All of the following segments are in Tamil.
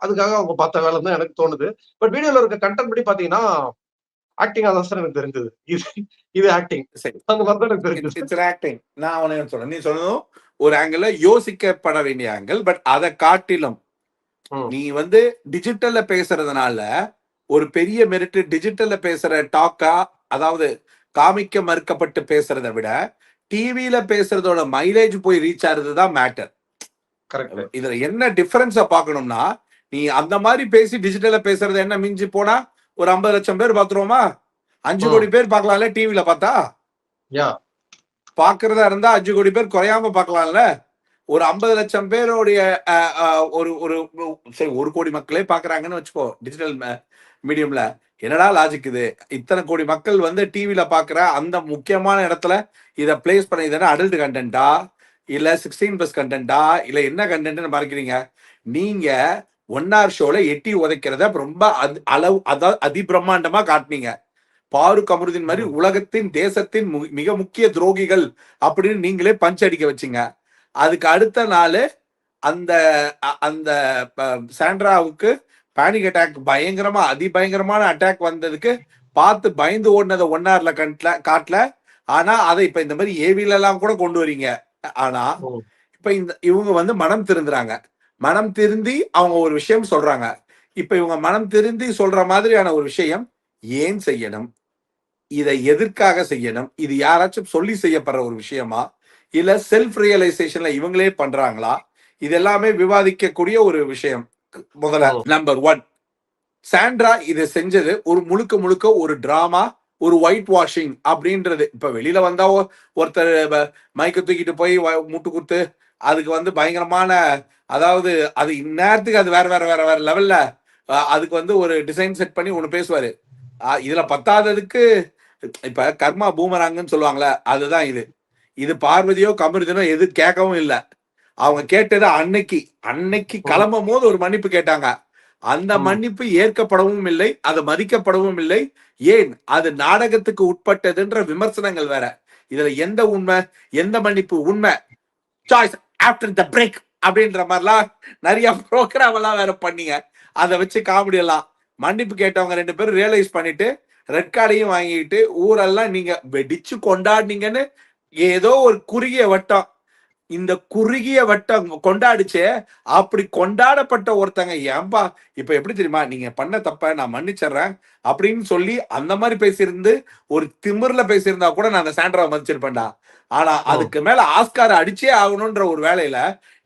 அதுக்காக அவங்க பார்த்த வேலை தான் எனக்கு தோணுது. பட் வீடியோல இருக்க கண்டென்ட் படி பாத்தீங்கன்னா ஆக்டிங் அதான் சார் எனக்கு தெரிஞ்சது. இது ஆக்டிங் சரி, அந்த மாதிரி தான் எனக்கு தெரிஞ்சது. It's acting. நான் உனக்கு சொல்றேன், நீ சொன்னதும் ஒரு ஆங்கிள் யோசிக்கப்பட வேண்டிய ஆங்கிள். பட் அதை காட்டிலும் நீ வந்து டிஜிட்டல்ல பேசுறதுனால ஒரு பெரிய மெரிட் டிஜிட்டல்ல பேசுற டாக்கா, அதாவது காமிக்க மறுக்கப்பட்டு பேசுறதை விட டிவியில பேசுறதோட மைலேஜ் போய் ரீச் ஆகுறதுதான் மேட்டர். இதுல என்ன டிஃபரன்ஸ பாக்கணும்னா, நீ அந்த மாதிரி பேசி டிஜிட்டல்ல பேசுறது என்ன மிஞ்சி போனா ஒரு 50 லட்சம் பேர் பாத்துருவோமா? 5 கோடி பேர் பாக்கலாம்ல டிவில பார்த்தா. பாக்குறதா இருந்தா 5 கோடி பேர் குறையாம பாக்கலாம்ல. ஒரு 50 லட்சம் பேருடைய ஒரு ஒரு சரி 1 கோடி மக்களே பாக்குறாங்கன்னு வச்சுக்கோ டிஜிட்டல் மீடியம்ல. என்னடா லாஜிக் இது? இத்தனை கோடி மக்கள் வந்து டிவில பாக்குற அந்த முக்கியமான இடத்துல இதை பிளேஸ் பண்ண இதனா அடல்ட் கண்டென்ட்டா இல்ல 16+ கண்டென்ட்டா இல்ல என்ன கண்டென்ட்னு மறைக்கிறீங்க? நீங்க 1 hour ஷோல எட்டி உதைக்கிறத ரொம்ப அளவு அதாவது அதிபிரம்மாண்டமா காட்டினீங்க. பாருக் அமருதீன் மாதிரி உலகத்தின் தேசத்தின் மிக முக்கிய துரோகிகள் அப்படின்னு நீங்களே பஞ்ச் அடிக்க வச்சீங்க. அதுக்கு அடுத்த நாள் அந்த அந்த சாண்ட்ராவுக்கு பேனிக் அட்டாக் பயங்கரமா அதிபயங்கரமான அட்டாக் வந்ததுக்கு பார்த்து பயந்து ஓடினதை 1 hourல காட்டல. ஆனா அதை இப்ப இந்த மாதிரி ஏவில எல்லாம் கூட கொண்டு வரீங்க. ஆனா இப்ப இவங்க வந்து மனம் திருந்துறாங்க. மனம் திருந்தி அவங்க ஒரு விஷயம் சொல்றாங்க. இப்ப இவங்க மனம் திருந்தி சொல்ற மாதிரியான ஒரு விஷயம் ஏன் செய்யணும்? இதை எதற்காக செய்யணும்? இது யாராச்சும் சொல்லி செய்யப்படுற ஒரு விஷயமா இல்ல செல்ஃப் ரியலைசேஷன்ல இவங்களே பண்றாங்களா? இது எல்லாமே விவாதிக்கக்கூடிய ஒரு விஷயம். முதல்ல நம்பர் 1, சாண்ட்ரா இதை செஞ்சது ஒரு முழுக்க ஒரு டிராமா, ஒரு ஒயிட் வாஷிங் அப்படின்றது. இப்ப வெளியில வந்தா ஒருத்தர் மைக்க தூக்கிட்டு போய் முட்டு குத்து அதுக்கு வந்து பயங்கரமான, அதாவது அது இந்நேரத்துக்கு அது வேற லெவல்ல அதுக்கு வந்து ஒரு டிசைன் செட் பண்ணி ஒண்ணு பேசுவாரு. இதுல பத்தாததுக்கு இப்ப கர்மா பூமராங்கன்னு சொல்லுவாங்களே, அதுதான் இது. இது பார்வதியோ கமருதனோ எது கேட்கவும் இல்லை. அவங்க கேட்டது அன்னைக்கு கிளம்பும் போது ஒரு மன்னிப்பு கேட்டாங்க. அந்த மன்னிப்பு ஏற்கப்படவும் இல்லை, அது மதிக்கப்படவும் இல்லை. ஏன்? அது நாடகத்துக்கு உட்பட்டதுன்ற விமர்சனங்கள் வேற. இதுல எந்த உண்மை, எந்த மன்னிப்பு உண்மை? சாய்ஸ் ஆஃப்டர் த பிரேக் அப்படின்ற மாதிரிலாம் நிறைய ப்ரோக்ராம் எல்லாம் வேற பண்ணீங்க. அதை வச்சு காமெடி எல்லாம் மன்னிப்பு கேட்டவங்க 2 பேரும் ரியலைஸ் பண்ணிட்டு ரெட் கார்டையும் வாங்கிட்டு ஊரெல்லாம் நீங்க வெடிச்சு கொண்டாடினீங்கன்னு ஏதோ ஒரு குறுகிய வட்டம், இந்த குறுகிய வட்டம் கொண்டாடிச்சே. அப்படி கொண்டாடப்பட்ட ஒருத்தங்க ஏன்பா இப்ப எப்படி தெரியுமா, நீங்க பண்ண தப்ப நான் மன்னிச்சிடுறேன் அப்படின்னு சொல்லி அந்த மாதிரி பேசியிருந்து ஒரு திமிர்ல பேசியிருந்தா கூட நான் அந்த சாண்ட்ராவை மதிச்சிருப்பேன்டா. ஆனா அதுக்கு மேல ஆஸ்காரை அடிச்சே ஆகணும்ன்ற ஒரு வேலையில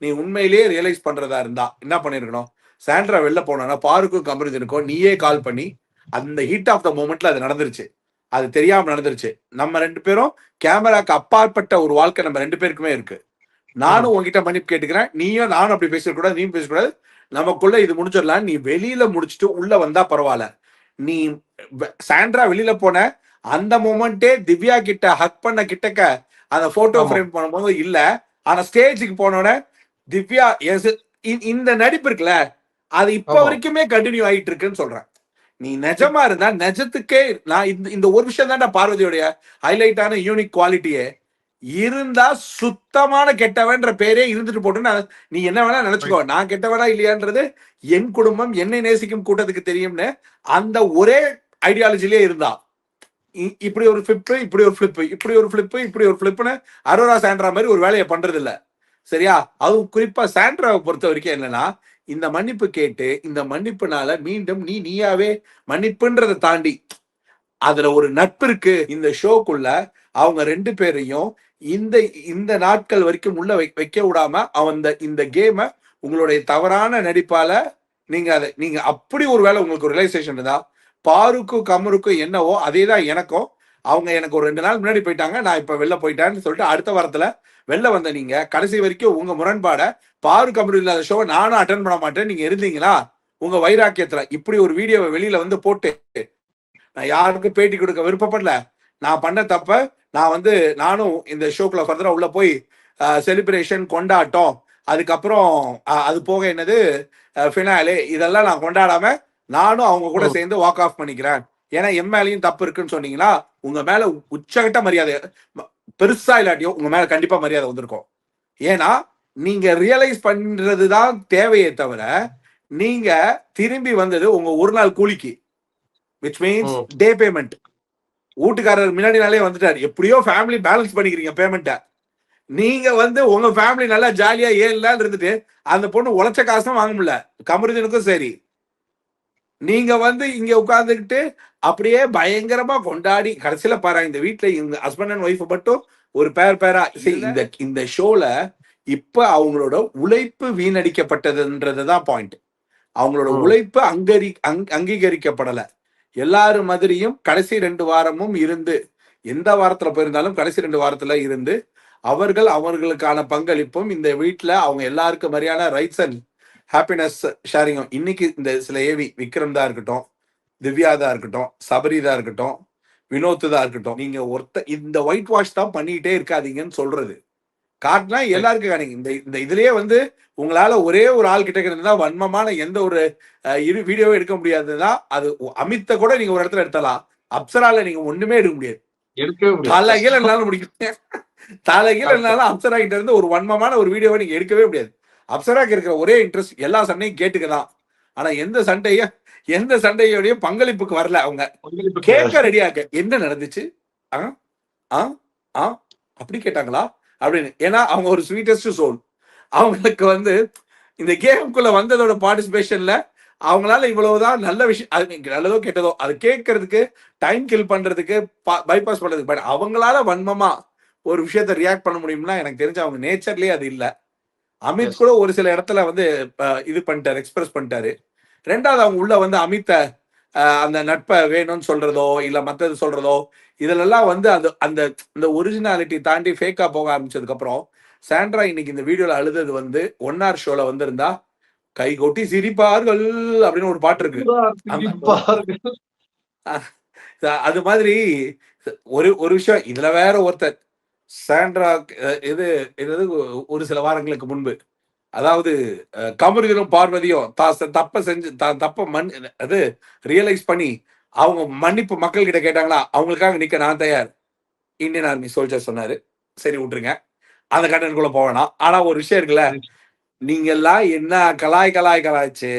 நீ உண்மையிலேயே ரியலைஸ் பண்றதா இருந்தா என்ன பண்ணிருக்கணும்? சாண்ட்ரா வெளில போனா பாருக்கும் கமருதீனுக்கும் நீயே கால் பண்ணி, அந்த ஹீட் ஆஃப் த மூமெண்ட்ல அது நடந்துருச்சு, அது தெரியாம நடந்துருச்சு. நம்ம 2 பேரும் கேமராக்கு அப்பாற்பட்ட ஒரு வாழ்க்கை நம்ம 2 பேருக்குமே இருக்கு. நானும் உங்ககிட்ட மன்னிப்பு கேட்டுக்கிறேன், நீயும் நானும் அப்படி பேசக்கூடாது, நீயும் பேசக்கூடாது, நமக்குள்ள இது முடிச்சிடலாம். நீ வெளியில முடிச்சுட்டு உள்ள வந்தா பரவாயில்ல. நீ சாண்ட்ரா வெளியில போன அந்த மூமெண்டே திவ்யா கிட்ட ஹக் பண்ண கிட்டக்க அந்த போட்டோ ஃப்ரேம் பண்ணும்போது இல்ல. ஆனா ஸ்டேஜுக்கு போனோட திவ்யா இந்த நடிப்பு இருக்குல்ல, அது இப்ப வரைக்குமே கண்டினியூ ஆயிட்டு இருக்குன்னு சொல்றேன். நீ நிஜமா இருந்தா நிஜத்துக்கே நான் இந்த ஒரு விஷயம் தான் பார்வதியோடைய ஹைலைட்டான யூனிக் குவாலிட்டியே இருந்தா சுத்தமான கெட்டவன்ற பேரே இருந்துட்டு போட்டு நீ என்ன வேணா நினைச்சுக்கோ, நான் கெட்டவனா இல்லையான்றது என் குடும்பம் என்னை நேசிக்கும் கூட்டத்துக்கு தெரியும்னு அந்த ஒரே ஐடியாலஜிலே இருந்தா இப்படி ஒரு ஃபிளிப் இப்படி ஒரு ஃபிளிப் இப்படி ஒரு ஃபிளிப் இப்படி ஒரு ஃபிளிப்னு அரோரா சாண்ட்ரா மாதிரி ஒரு வேலையை பண்றது இல்ல. சரியா? அதுவும் குறிப்பா சாண்ட்ராவை பொறுத்த வரைக்கும் என்னன்னா, இந்த மன்னிப்பு கேட்டு இந்த மன்னிப்புனால மீண்டும் நீயாவே மன்னிப்புன்றதை தாண்டி அதுல ஒரு நட்பு இருக்கு இந்த ஷோக்குள்ள. அவங்க 2 பேரையும் இந்த நாட்கள் வரைக்கும் உள்ள வைக்க விடாம இந்த கேமை உங்களுடைய தவறான நடிப்பால நீங்க அப்படி ஒரு வேலை உங்களுக்கு ரியலைசேஷன் இருந்தா, பாருக்கும் கமருக்கும் என்னவோ அதே தான் எனக்கும். அவங்க எனக்கு ஒரு 2 நாள் முன்னாடி போயிட்டாங்க, நான் இப்ப வெளில போயிட்டேன்னு சொல்லிட்டு அடுத்த வாரத்துல வெளில வந்த நீங்க கடைசி வரைக்கும் உங்க முரண்பாட பாரு கமரு இல்லாத ஷோவை நானும் அட்டன் பண்ண மாட்டேன் நீங்க இருந்தீங்களா? உங்க வைராக்கியத்துல இப்படி ஒரு வீடியோவை வெளியில வந்து போட்டு நான் யாருக்கும் பேட்டி கொடுக்க விருப்பப்படல. நான் பண்ண தப்ப நான் நானும் இந்த ஷோக்குள்ள ஃபர்தரா உள்ள போய் செலிப்ரேஷன் கொண்டாட்டம், அதுக்கப்புறம் அது போக என்னது ஃபினாலே, இதெல்லாம் நான் கொண்டாடாம நானும் அவங்க கூட சேர்ந்து வாக் ஆஃப் பண்ணிக்கிறேன். ஏன்னா என் மேலேயும் தப்பு இருக்குன்னு சொன்னீங்கன்னா உங்க மேல உச்சகட்ட மரியாதை, பெருசா இல்லாட்டியோ உங்க மேல கண்டிப்பா மரியாதை வந்திருக்கும். ஏன்னா நீங்க ரியலைஸ் பண்றதுதான் தேவையே தவிர நீங்க திரும்பி வந்தது உங்க ஒரு நாள் கூலிக்கு, விச் மீன்ஸ் ம். டே பேமெண்ட். வீட்டுக்காரர் முன்னாடி நாளே வந்துட்டாரு, எப்படியோ ஃபேமிலி பேலன்ஸ் பண்ணிக்கிறீங்க பேமெண்ட்டை. நீங்க வந்து உங்க ஃபேமிலி நல்லா ஜாலியா 7 நாள் இருந்துட்டு அந்த பொண்ணு உழைச்ச காசும் வாங்க முடியல. கமருதீனுக்கும் சரி, நீங்க வந்து இங்க உட்கார்ந்துகிட்டு அப்படியே பயங்கரமா கொண்டாடி கடைசியில பாரு இந்த வீட்டுல இந்த ஹஸ்பண்ட் அண்ட் ஒய்ஃப் மட்டும் ஒரு பேரா இந்த இந்த ஷோல இப்ப அவங்களோட உழைப்பு வீணடிக்கப்பட்டதுன்றதுதான் பாயிண்ட். அவங்களோட ம். உழைப்பு அங்கீகரிக்கப்படல. எல்லாரும் மாதிரியும் கடைசி 2 வாரமும் இருந்து, எந்த வாரத்துல போயிருந்தாலும் கடைசி 2 வாரத்துல இருந்து அவர்களுக்கான பங்களிப்பும் இந்த வீட்டுல அவங்க எல்லாருக்கும் மாதிரியான ரைட்ஸ் அண்ட் ஹாப்பினஸ் ஷேரிங்கும். இன்னைக்கு இந்த சில ஏவி விக்ரம் தான் இருக்கட்டும், திவ்யா தான் இருக்கட்டும், சபரி தான் இருக்கட்டும், வினோத் தான் இருக்கட்டும், நீங்க இந்த ஒயிட் வாஷ் தான் பண்ணிட்டே இருக்காதீங்கன்னு சொல்றது காட்டினா எல்லாருக்கும் காணிங்க. இந்த இதுலயே வந்து உங்களால ஒரே ஒரு ஆள் கிட்ட இருந்தா வன்மமான எந்த ஒரு வீடியோவும் எடுக்க முடியாதுன்னா அது அமித்த கூட நீங்க ஒரு இடத்துல எடுத்தலாம். அப்சரால நீங்க ஒண்ணுமே எடுக்க முடியாது. எடுக்கவே முடியாது. தலைகீழ என்னாலும் முடிக்கும். தலைகீழ என்னாலும் அப்சரா கிட்ட இருந்து ஒரு வன்மமான ஒரு வீடியோவை நீங்க எடுக்கவே முடியாது. அப்சராக்கு இருக்கிற ஒரே இன்ட்ரெஸ்ட் எல்லா சண்டையும் கேட்டுக்கதான். ஆனா எந்த சண்டையோடைய பங்களிப்புக்கு வரல. அவங்க கேட்க ரெடியாக்க என்ன நடந்துச்சு அப்படி கேட்டாங்களா அப்படின்னு. ஏன்னா அவங்க ஒரு ஸ்வீட்டஸ்ட் சோல். அவங்களுக்கு வந்து இந்த கேமுக்குள்ள வந்ததோட பார்ட்டிசிபேஷன்ல அவங்களால இவ்வளவுதான் நல்ல விஷயம், அது நல்லதோ கெட்டதோ அது கேட்கறதுக்கு, டைம் கில் பண்றதுக்கு, பைபாஸ் பண்றதுக்கு, பட் அவங்களால வன்மமா ஒரு விஷயத்த ரியாக்ட் பண்ண முடியும்னா எனக்கு தெரிஞ்சு அவங்க நேச்சர்லயே அது இல்ல. அமித் கூட ஒரு சில இடத்துல வந்து இது பண்ணிட்டாரு, எக்ஸ்பிரஸ் பண்ணிட்டாரு. ரெண்டாவது அவங்க உள்ள வந்து அமித்த அந்த நட்பை வேணும்னு சொல்றதோ இல்ல மத்தது சொல்றதோ இதுலெல்லாம் வந்து அந்த ஒரிஜினாலிட்டி தாண்டி ஃபேக்கா போக ஆரம்பிச்சதுக்கு அப்புறம் சாண்ட்ரா இன்னைக்கு இந்த வீடியோல அழுதது வந்து ஒன்னார் ஷோல வந்திருந்தா கை கொட்டி சிரிப்பார்கள் அப்படின்னு ஒரு பாட்டு இருக்கு. அது மாதிரி ஒரு விஷயம் இதுல வேற ஒருத்தர் சாண்ட்ரா இது ஒரு சில வாரங்களுக்கு முன்பு, அதாவது கமருதீனும் பார்வதியும் தப்ப அது ரியலைஸ் பண்ணி அவங்க மன்னிப்பு மக்கள் கிட்ட கேட்டாங்களா, அவங்களுக்காக நிக்க நான் தயார், இந்தியன் ஆர்மி சோல்ஜர் சொன்னாரு. சரி விட்டுருங்க, அந்த கண்டனுக்குள்ள போவேனா. ஆனா ஒரு விஷயம் இருக்குல்ல, நீங்க எல்லாம் என்ன கலாய்ச்சு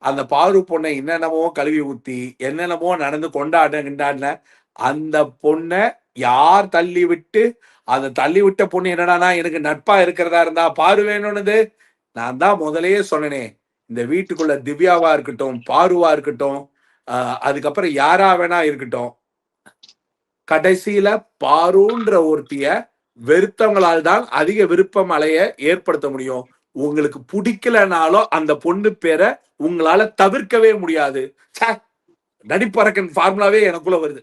அந்த பாரு பொண்ணை என்னென்னமோ கழுவி ஊத்தி என்னென்னமோ நடந்து கொண்டாடின அந்த பொண்ணை யார் தள்ளி விட்டு, அந்த தள்ளி விட்ட பொண்ணு என்னடானா எனக்கு நட்பா இருக்கிறதா இருந்தா பாரு வேணும்னு நான் தான் முதலையே சொன்னனே. இந்த வீட்டுக்குள்ள திவ்யாவா இருக்கட்டும், பாருவா இருக்கட்டும், அதுக்கப்புறம் யாரா வேணா இருக்கட்டும், கடைசியில பாருன்ற ஒருத்திய வெறுத்தவங்களால் தான் அதிக விருப்பம் அலைய ஏற்படுத்த முடியும். உங்களுக்கு பிடிக்கலனாலும் அந்த பொண்ணு பேரை உங்களால தவிர்க்கவே முடியாது. நடிப்பறக்கன் ஃபார்முலாவே எனக்குள்ள வருது.